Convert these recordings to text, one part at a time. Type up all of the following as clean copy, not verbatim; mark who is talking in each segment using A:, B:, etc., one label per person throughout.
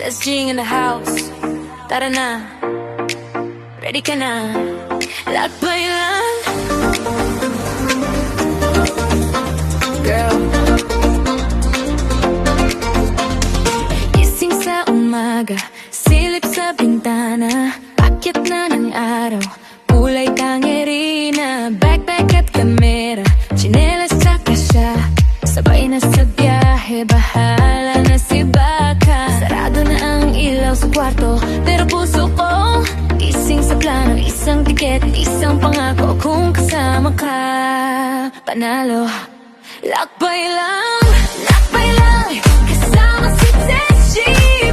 A: SG in the house. Tara na, ready ka na? Lakbay lang. Girl, gising sa umaga, silip sa bintana, akyat na ng araw, kulay tangerina, backpack at kamera, tsinelas tsaka siya, sabay na sa biyahe, bahala na si Baka. Sarado na ang ilaw sa kwarto, pero puso ko gising sa plano, isang tiket, isang pangako, kung kasama ka, panalo. Lakbay lang, kasama si SG.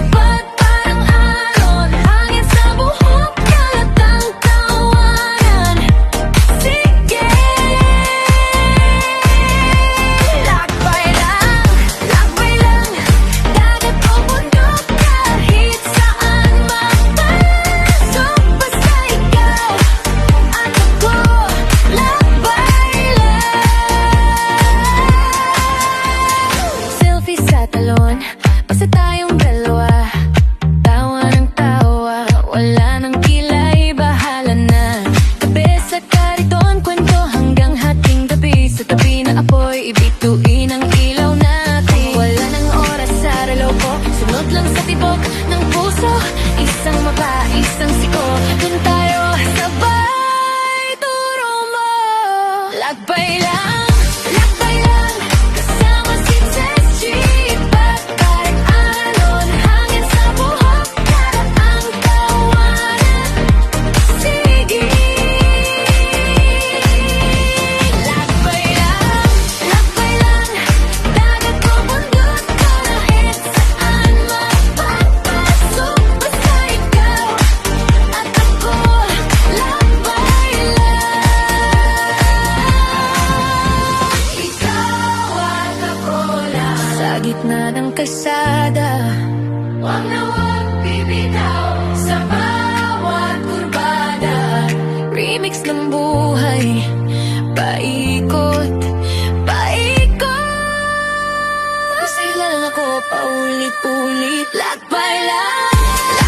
A: Ba't parang alon, hangin sa buhok, kalat ang tawanan. Sige, lakbay lang, dagat o bundok, kahit saan mapasok, basta ikaw at ako. Lakbay lang. Selfie sa talon, basta tayong dalawa, tawa ng tawa, wala nang kilay, bahala na. Tabi sa kariton, kwento hanggang hating gabi, sa tabi na apoy, ibituin ang ilaw natin. Wala nang oras sa relo ko, sunod lang sa tibok ng puso, isang mapa, isang siko, dun tayo sabay, turo mo. Lakbay lang, kasama si SG. Ba't parang alon, hangin sa buhok, kalat ang tawanan. Sige, lakbay lang, dagat o bundok, kahit saan mapapasok, basta ikaw at ako. Lakbay lang, ikaw at ako lang. Sa gitna ng kalsada, wag na wag bibitaw sa bawat kurbada. Remix ng buhay, paikot. Kasi lang ako paulit-ulit. Lakbay lang.